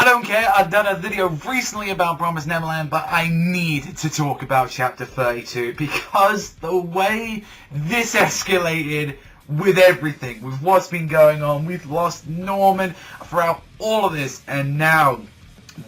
I don't care, I've done a video recently about Promised Neverland, but I need to talk about Chapter 32 because the way this escalated with everything, with what's been going on, we've lost Norman throughout all of this, and now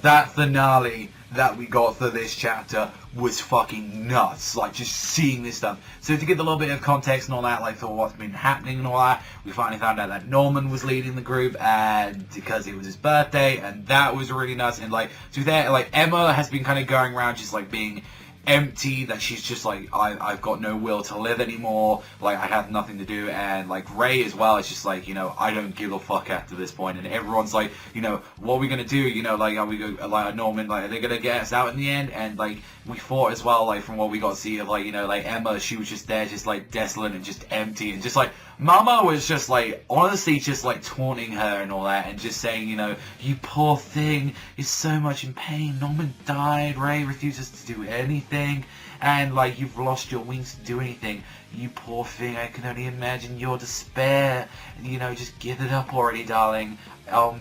that finale that we got for this chapter was fucking nuts. Like, just seeing this stuff. So to give a little bit of context and all that, like, for what's been happening and all that, we finally found out that Norman was leading the group, and because it was his birthday, and that was really nuts. And like, to be fair, like, Emma has been kind of going around just like being empty, that she's just like, I've got no will to live anymore, like, I have nothing to do. And like Ray as well, it's just like, you know, I don't give a fuck after this point. And everyone's like, you know, what are we gonna do, you know, like, are we go like Norman, like, are they gonna get us out in the end? And like, we thought as well, like, from what we got to see of, like, you know, like, Emma, she was just there, just like desolate and just empty, and just like Mama was just like, honestly, just like taunting her and all that, and just saying, you know, you poor thing, you're so much in pain, Norman died, Ray refuses to do anything, and like, you've lost your wings to do anything, you poor thing, I can only imagine your despair, and, you know, just give it up already, darling.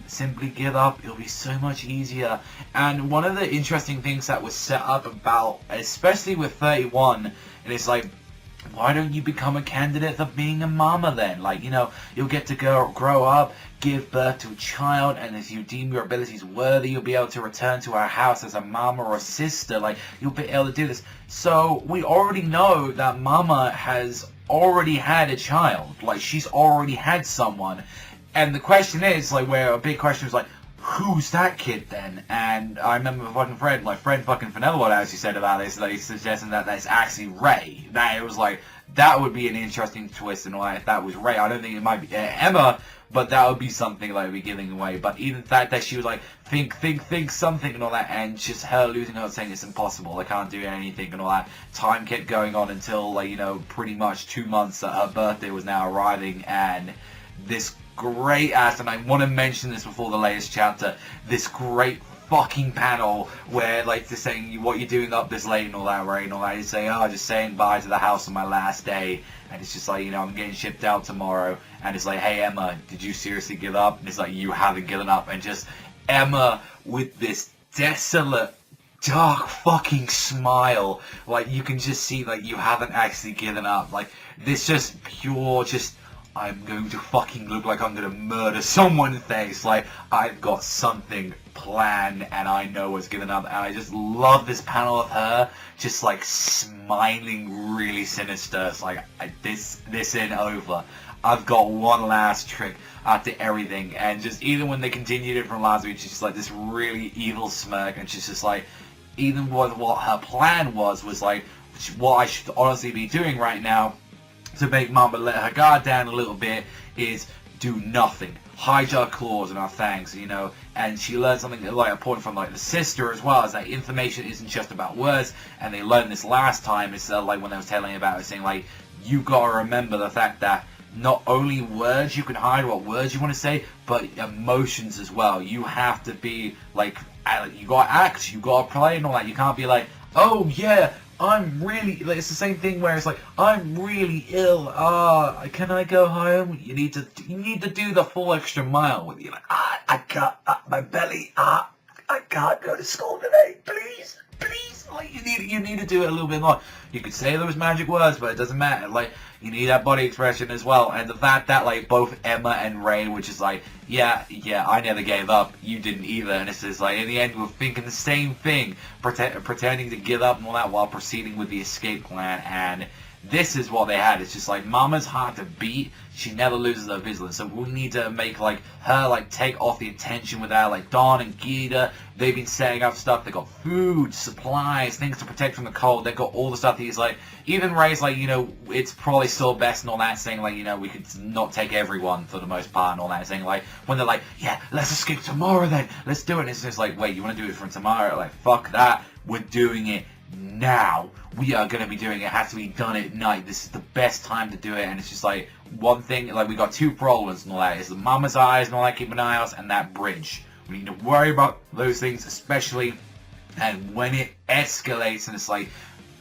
Simply give up, it'll be so much easier. And one of the interesting things that was set up about, especially with 31, and it's like, why don't you become a candidate for being a mama then? Like, you know, you'll get to grow up, give birth to a child, and if you deem your abilities worthy, you'll be able to return to our house as a mama or a sister. Like, you'll be able to do this. So we already know that Mama has already had a child. Like, she's already had someone. And the question is, like, where a big question was like, who's that kid then? And I remember fucking Fred, like, Fred fucking Vanilla actually said about this, like, suggesting that that's actually Ray. That it was like, that would be an interesting twist and all that if that was Ray. I don't think it might be Emma, but that would be something like we're giving away. But even the fact that she was like, think something and all that, and just her losing her saying it's impossible, I can't do anything and all that. Time kept going on until, like, you know, pretty much 2 months that her birthday was now arriving, and this great ass, and I want to mention this before the latest chapter, this great fucking panel where, like, they're saying, what you're doing up this late and all that, right, and all that, he's saying, oh, just saying bye to the house on my last day, and it's just like, you know, I'm getting shipped out tomorrow, and it's like, hey, Emma, did you seriously give up? And it's like, you haven't given up, and just Emma with this desolate, dark fucking smile, like, you can just see, like, you haven't actually given up, like, this just pure, just, I'm going to fucking look like I'm going to murder someone face. Like, I've got something planned and I know what's given up. And I just love this panel of her just like smiling really sinister. It's like, this ain't over. I've got one last trick after everything. And just even when they continued it from last week, she's just like this really evil smirk. And she's just like, even what her plan was like, what I should honestly be doing right now to make Mama let her guard down a little bit is do nothing. Hide your claws and our fangs, you know. And she learned something like a point from like the sister as well, is that information isn't just about words. And they learned this last time. It's like when they was telling about it, saying like, you gotta remember the fact that not only words you can hide, what words you want to say, but emotions as well. You have to be like, you gotta act, you gotta play and all that. You can't be like, oh yeah, I'm really, like, it's the same thing where it's like, I'm really ill, can I go home? You need to do the full extra mile with you, like, I can't, my belly, I can't go to school today, please, like, you need to do it a little bit more. You could say those magic words, but it doesn't matter, like, you need that body expression as well. And the fact that, like, both Emma and Ray were just like, yeah, I never gave up, you didn't either. And it's just like, in the end, we're thinking the same thing, pretending to give up and all that while proceeding with the escape plan. And this is what they had. It's just like, Mama's hard to beat. She never loses her vigilance. So we need to make, like, her, like, take off the attention with that. Like, Dawn and Gita, they've been setting up stuff. They got food, supplies, things to protect from the cold. They've got all the stuff. He's like, even Ray's like, you know, it's probably still best and all that, saying, like, you know, we could not take everyone for the most part and all that. Saying, like, when they're like, yeah, let's escape tomorrow then. Let's do it. And it's just like, wait, you want to do it for tomorrow? Like, fuck that. We're doing it now. We are going to be doing it. It has to be done at night. This is the best time to do it. And it's just like, one thing, like, we got two problems and all that. Is the Mama's eyes and all that, keep an eye on us, and that bridge. We need to worry about those things, especially, and when it escalates and it's like,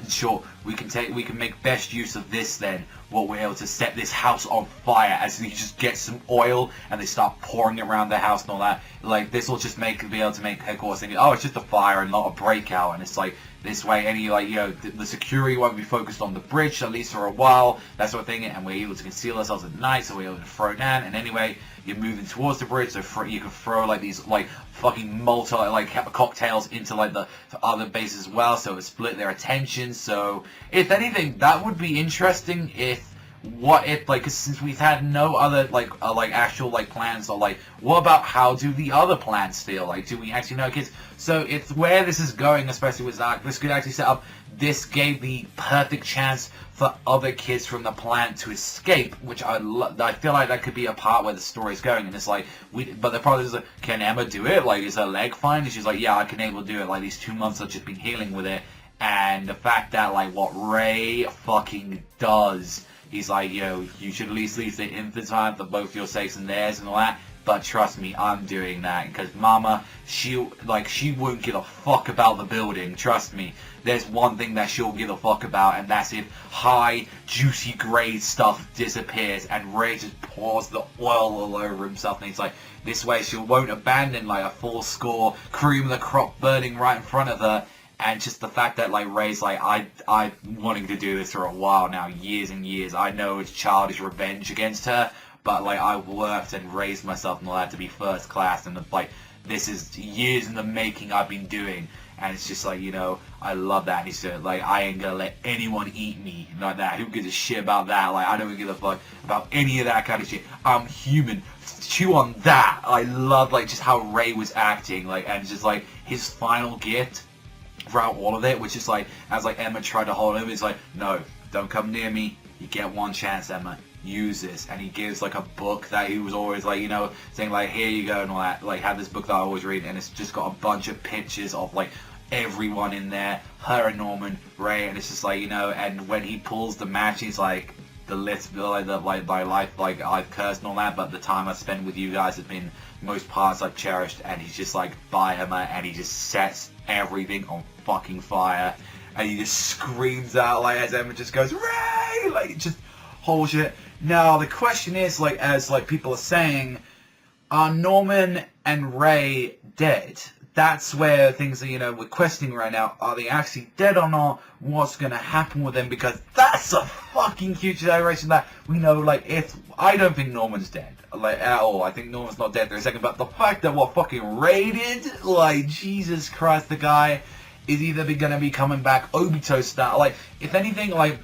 sure, we can make best use of this then. what we're able to set this house on fire as he just gets some oil and they start pouring it around the house and all that. Like, this will just be able to make headquarters think, oh, it's just a fire and not a breakout. And it's like, this way, any, like, you know, the security won't be focused on the bridge, at least for a while, that sort of thing, and we're able to conceal ourselves at night, so we're able to throw down, and anyway, you're moving towards the bridge, so you can throw, like, these, like, fucking like, cocktails into, like, the other bases as well, so it split their attention. So, if anything, that would be interesting like, since we've had no other, like, actual, like, plans, or, like, what about how do the other plans feel? Like, do we actually know kids? So, it's where this is going, especially with Zach, this could actually set up, this gave the perfect chance for other kids from the plant to escape, which I feel like that could be a part where the story's going, and it's like, but the problem is, like, can Emma do it? Like, is her leg fine? And she's like, yeah, I can able to do it, like, these 2 months I've just been healing with it, and the fact that, like, what Ray fucking does, he's like, yo, you should at least leave the infantile for both your sakes and theirs and all that. But trust me, I'm doing that because Mama, she won't give a fuck about the building. Trust me. There's one thing that she'll give a fuck about, and that's if high, juicy grade stuff disappears and Ray just pours the oil all over himself. And he's like, this way she won't abandon like a full score cream of the crop burning right in front of her. And just the fact that, like, Ray's like, I've wanting to do this for a while now, years and years. I know it's childish revenge against her, but, like, I worked and raised myself and all that to be first class. And, like, this is years in the making I've been doing. And it's just like, you know, I love that. And he's like, I ain't gonna let anyone eat me like that. Who gives a shit about that? Like, I don't give a fuck about any of that kind of shit. I'm human. Chew on that. I love, like, just how Ray was acting. Like, and just, like, his final gift throughout all of it, which is like, as like Emma tried to hold him, he's like, no, don't come near me, you get one chance, Emma, use this. And he gives like a book that he was always like, you know, saying like, here you go and all that, like, have this book that I always read, and it's just got a bunch of pictures of like everyone in there, her and Norman, Ray, and it's just like, you know, and when he pulls the match, he's like, like my life, like, I've cursed and all that, but the time I spent with you guys has been most parts I've cherished. And he's just like by Emma, and he just sets everything on fucking fire, and he just screams out like as Emma just goes, Ray, like, just whole shit. Now the question is, like, as like people are saying, are Norman and Ray dead? That's where things are, you know, we're questioning right now. Are they actually dead or not? What's going to happen with them? Because that's a fucking huge iteration that we know, like, I don't think Norman's dead, like, at all. I think Norman's not dead for a second. But the fact that what fucking Ray did, like, Jesus Christ, the guy is either going to be coming back Obito style. Like, if anything, like,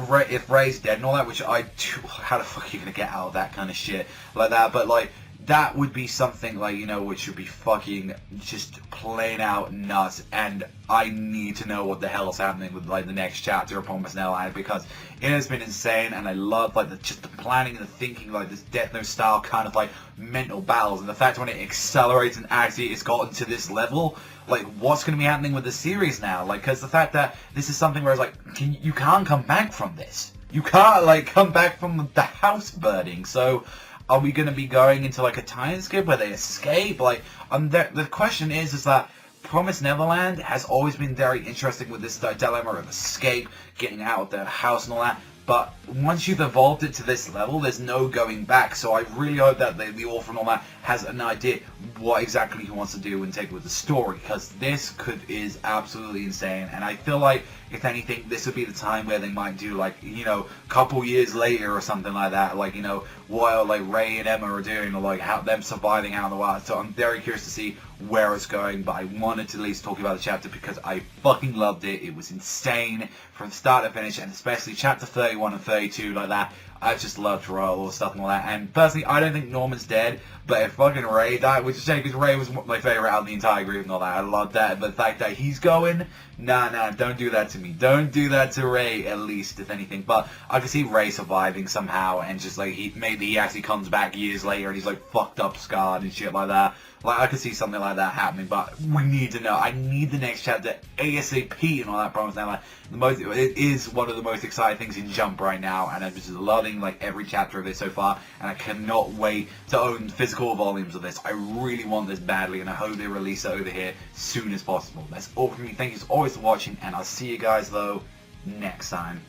if Ray's dead and all that, which how the fuck are you going to get out of that kind of shit like that? But, like, that would be something, like, you know, which would be fucking just plain out nuts, and I need to know what the hell is happening with, like, the next chapter of Promised Neverland, because it has been insane, and I love, like, just the planning and the thinking, like, this Death Note style kind of, like, mental battles, and the fact when it accelerates and actually it's gotten to this level, like, what's going to be happening with the series now? Like, because the fact that this is something where it's like, you can't come back from this. You can't, like, come back from the house burning, so are we going to be going into, like, a time skip where they escape? Like, the question is that Promised Neverland has always been very interesting with this dilemma of escape, getting out of the house and all that. But once you've evolved it to this level, there's no going back. So I really hope that the author and all that has an idea what exactly he wants to do and take with the story, because this is absolutely insane. And I feel like, if anything, this would be the time where they might do, like, you know, a couple years later or something like that, like, you know, while, like, Ray and Emma are doing, or, like, how them surviving out in the wild. So I'm very curious to see where it's going, but I wanted to at least talk about the chapter because I fucking loved it. It was insane from start to finish, and especially chapter 31 and 32, like that. I just loved all the stuff and all that. And personally, I don't think Norman's dead, but if fucking Ray died, which is a shame because Ray was my favorite out of the entire group and all that. I loved that. But the fact that he's going, nah, don't do that to me. Don't do that to Ray, at least, if anything. But I could see Ray surviving somehow, and just like maybe he actually comes back years later and he's like fucked up, scarred and shit like that. Like, I could see something like that happening, but we need to know. I need the next chapter ASAP and all that. Promise now, like, it is one of the most exciting things in Jump right now, and I'm just loving, like, every chapter of it so far, and I cannot wait to own physical volumes of this. I really want this badly, and I hope they release it over here as soon as possible. That's all from me. Thank you as always for watching, and I'll see you guys, though, next time.